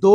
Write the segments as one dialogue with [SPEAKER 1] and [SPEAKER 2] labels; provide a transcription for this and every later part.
[SPEAKER 1] 2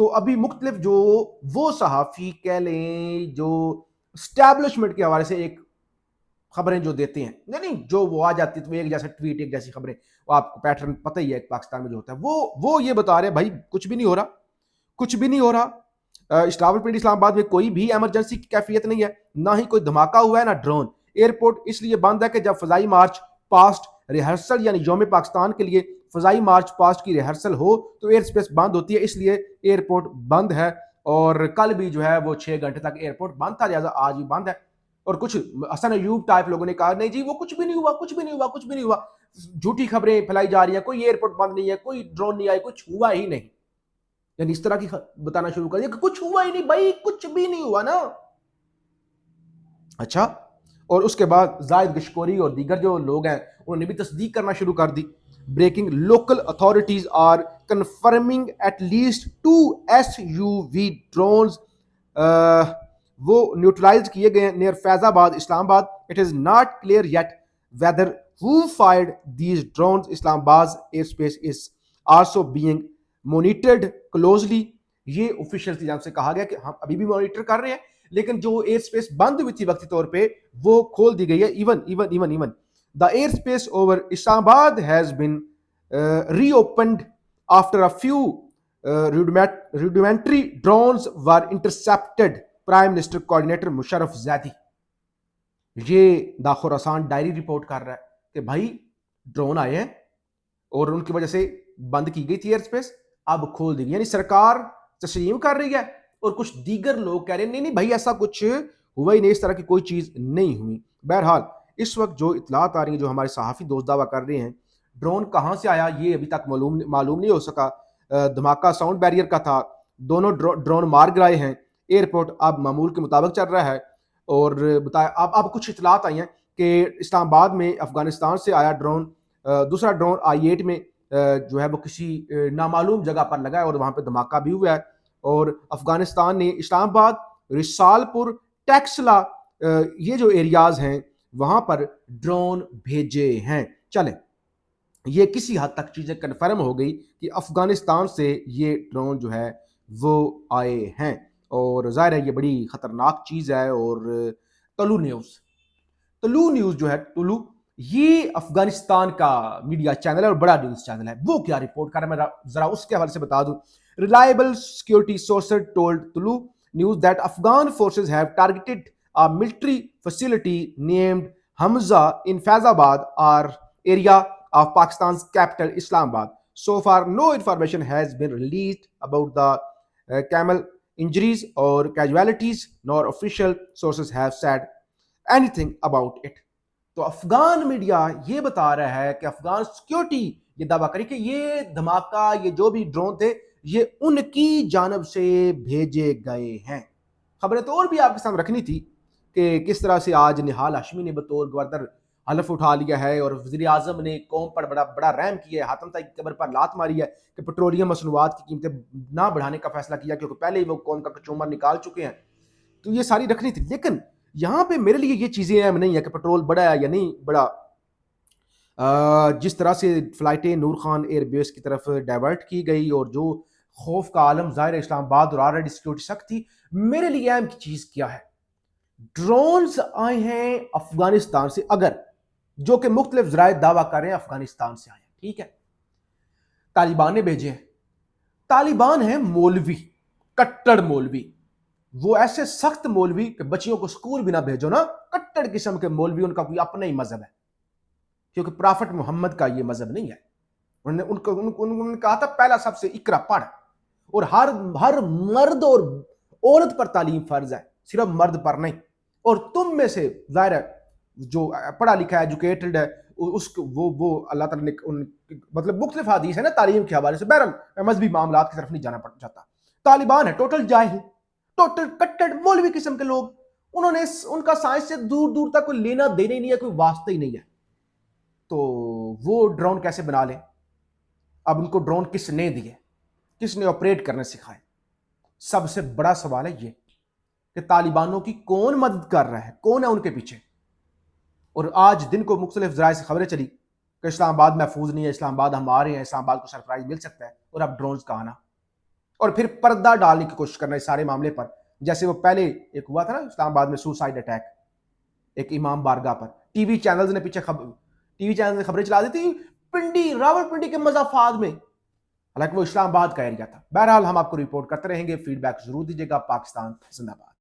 [SPEAKER 1] تو ابھی مختلف جو وہ صحافی کہہ لیں جو اسٹیبلشمنٹ کے حوالے سے ایک خبریں جو دیتے ہیں، نہیں جو وہ آ جاتی تو ایک جیسا ٹویٹ ایک جیسی خبریں، وہ آپ کو پیٹرن پتہ ہی ہے پاکستان میں جو ہوتا ہے، وہ یہ بتا رہے ہیں بھائی کچھ بھی نہیں ہو رہا، کچھ بھی نہیں ہو رہا، راولپنڈی اسلام آباد میں کوئی بھی ایمرجنسی کی کیفیت نہیں ہے، نہ ہی کوئی دھماکہ ہوا ہے نہ ڈرون، ایئرپورٹ اس لیے بند ہے کہ جب فضائی مارچ پاسٹ ریہرسل یعنی یوم پاکستان کے لیے فضائی مارچ پاسٹ کی ریہرسل ہو تو ایئر اسپیس بند ہوتی ہے، اس لیے ایئرپورٹ بند ہے، اور کل بھی جو ہے وہ 6 گھنٹے تک ایئرپورٹ بند تھا، لہٰذا آج بھی بند ہے۔ اور کچھ حسن ایوب ٹائپ لوگوں نے کہا نہیں جی وہ کچھ بھی نہیں ہوا، کچھ بھی نہیں ہوا، کچھ بھی نہیں ہوا، جھوٹی خبریں پھیلائی جا رہی ہیں، کوئی ایئرپورٹ بند نہیں ہے، کوئی ڈرون نہیں آئی، کچھ ہوا ہی نہیں، یعنی اس طرح کی بتانا شروع کر دیا کہ کچھ ہوا ہی نہیں بھائی، کچھ بھی نہیں ہوا نا۔ اچھا، اور اس کے بعد زائد گشکوری اور دیگر جو لوگ ہیں انہوں نے بھی تصدیق کرنا شروع کر دی۔ Breaking, local authorities are confirming at least 2 SUV drones وہ نیوٹرلائز کیے گئے near Faizabad Islamabad. It is not clear yet whether who fired these drones. Islamabad air space is also being monitored closely. یہ official کی جانب سے کہا گیا کہ ہم ابھی بھی مانیٹر کر رہے ہیں، لیکن جو ایئر اسپیس بند ہوئی تھی وقتی طور پہ وہ کھول دی گئی ہے۔ Even the airspace over Islamabad has been reopened after a few rudimentary drones were intercepted۔ Prime minister coordinator Musharraf Zaidi یہ دا خراسان ڈائری رپورٹ کر رہا ہے کہ بھائی ڈرون آئے ہیں اور ان کی وجہ سے بند کی گئی تھی ایئر اسپیس، اب کھول دی گئی، یعنی سرکار تسلیم کر رہی ہے اور کچھ دیگر لوگ کہہ رہے ہیں نہیں نہیں بھائی ایسا کچھ ہوا ہی نہیں، اس طرح کی کوئی چیز نہیں ہوئی۔ بہرحال اس وقت جو اطلاعات آ رہی ہیں، جو ہمارے صحافی دوست دعویٰ کر رہے ہیں ڈرون کہاں سے آیا یہ ابھی تک معلوم نہیں ہو سکا، دھماکہ ساؤنڈ بیریئر کا تھا، دونوں ڈرون مار گرائے ہیں، ایئرپورٹ اب معمول کے مطابق چل رہا ہے۔ اور بتایا اب کچھ اطلاعات آئی ہیں کہ اسلام آباد میں افغانستان سے آیا ڈرون، دوسرا ڈرون I-8 میں جو ہے وہ کسی نامعلوم جگہ پر لگا ہے اور وہاں پہ دھماکہ بھی ہوا ہے، اور افغانستان نے اسلام آباد، رسال پور، ٹیکسلا یہ جو ایریاز ہیں وہاں پر ڈرون بھیجے ہیں۔ چلیں یہ کسی حد تک چیزیں کنفرم ہو گئی کہ افغانستان سے یہ ڈرون جو ہے وہ آئے ہیں، اور ظاہر ہے یہ بڑی خطرناک چیز ہے۔ اور طلوع نیوز جو ہے طلوع یہ افغانستان کا میڈیا چینل ہے اور بڑا نیوز چینل ہے، وہ کیا رپورٹ کر رہا ہے میں ذرا اس کے حوالے سے بتا دوں۔ ریلائبل سیکورٹی سورسز ٹولڈ طلوع news that Afghan forces have targeted a military facility named Hamza in Faizabad or area of Pakistan's capital Islamabad. So far, no information has been released about the camel injuries or casualties, nor official sources have said anything about it. تو Afghan media یہ بتا رہا ہے کہ Afghan security یہ دعویٰ کری کہ یہ دھماکہ یہ جو بھی ڈرون تھے یہ ان کی جانب سے بھیجے گئے ہیں۔ خبریں تو اور بھی آپ کے سامنے رکھنی تھی کہ کس طرح سے آج نہال ہاشمی نے بطور گورنر حلف اٹھا لیا ہے اور وزیر اعظم نے قوم پر بڑا رحم کیا ہے، حاتم طائی کی قبر پر لات ماری ہے کہ پیٹرولیم مصنوعات کی قیمتیں نہ بڑھانے کا فیصلہ کیا کیونکہ پہلے ہی وہ قوم کا کچومر نکال چکے ہیں، تو یہ ساری رکھنی تھی۔ لیکن یہاں پہ میرے لیے یہ چیزیں اہم نہیں ہے کہ پیٹرول بڑا ہے یا نہیں بڑا، جس طرح سے فلائٹیں نور خان ایئر بیس کی طرف ڈائیورٹ کی گئی اور جو خوف کا عالم ظاہر اسلام آباد اور آلریڈی سیکورٹی سخت تھی، میرے لیے اہم چیز کیا ہے؟ ڈرونز آئے ہیں افغانستان سے، اگر جو کہ مختلف ذرائع دعویٰ کر رہے ہیں افغانستان سے آئے ہیں، ٹھیک ہے، طالبان نے بھیجے ہیں، طالبان ہیں مولوی، کٹڑ مولوی، وہ ایسے سخت مولوی کہ بچیوں کو سکول بھی نہ بھیجو نا، کٹڑ قسم کے مولوی، ان کا کوئی اپنا ہی مذہب ہے کیونکہ پرافٹ محمد کا یہ مذہب نہیں ہے۔ انہوں نے کہا تھا پہلا سب سے اقرا پڑھ، اور ہر مرد اور عورت پر تعلیم فرض ہے، صرف مرد پر نہیں، اور تم میں سے ظاہر ہے جو پڑھا لکھا ہے ایجوکیٹڈ ہے اس وہ اللہ تعالیٰ نے مطلب مختلف حدیث ہے نا تعلیم کے حوالے سے، بہرحال میں مذہبی معاملات کی طرف نہیں جانا چاہتا۔ طالبان ہے ٹوٹل جاہل، ٹوٹل کٹڑ مولوی قسم کے لوگ، انہوں نے ان کا سائنس سے دور دور تک کوئی لینا دینا ہی نہیں ہے، کوئی واسطہ ہی نہیں ہے، تو وہ ڈرون کیسے بنا لیں؟ اب ان کو ڈرون کس نے دیے، کس نے آپریٹ کرنے سکھائے؟ سب سے بڑا سوال ہے یہ کہ طالبانوں کی کون مدد کر رہا ہے، کون ہے ان کے پیچھے؟ اور آج دن کو مختلف ذرائع سے خبریں چلی کہ اسلام آباد محفوظ نہیں ہے، اسلام آباد ہم آ رہے ہیں، اسلام آباد کو سرپرائز مل سکتا ہے، اور اب ڈرونز کا آنا، اور پھر پردہ ڈالنے کی کوشش کرنا اس سارے معاملے پر. جیسے وہ پہلے ایک ہوا تھا نا اسلام آباد میں سوسائڈ اٹیک ایک امام بارگاہ پر, ٹی وی چینلز نے خبریں چلا دی تھی پنڈی, راول پنڈی کے مضافات میں, حالانکہ وہ اسلام آباد کا ایریا تھا. بہرحال ہم آپ کو رپورٹ کرتے رہیں گے, فیڈ بیک ضرور دیجیے گا. پاکستان زندہ باد.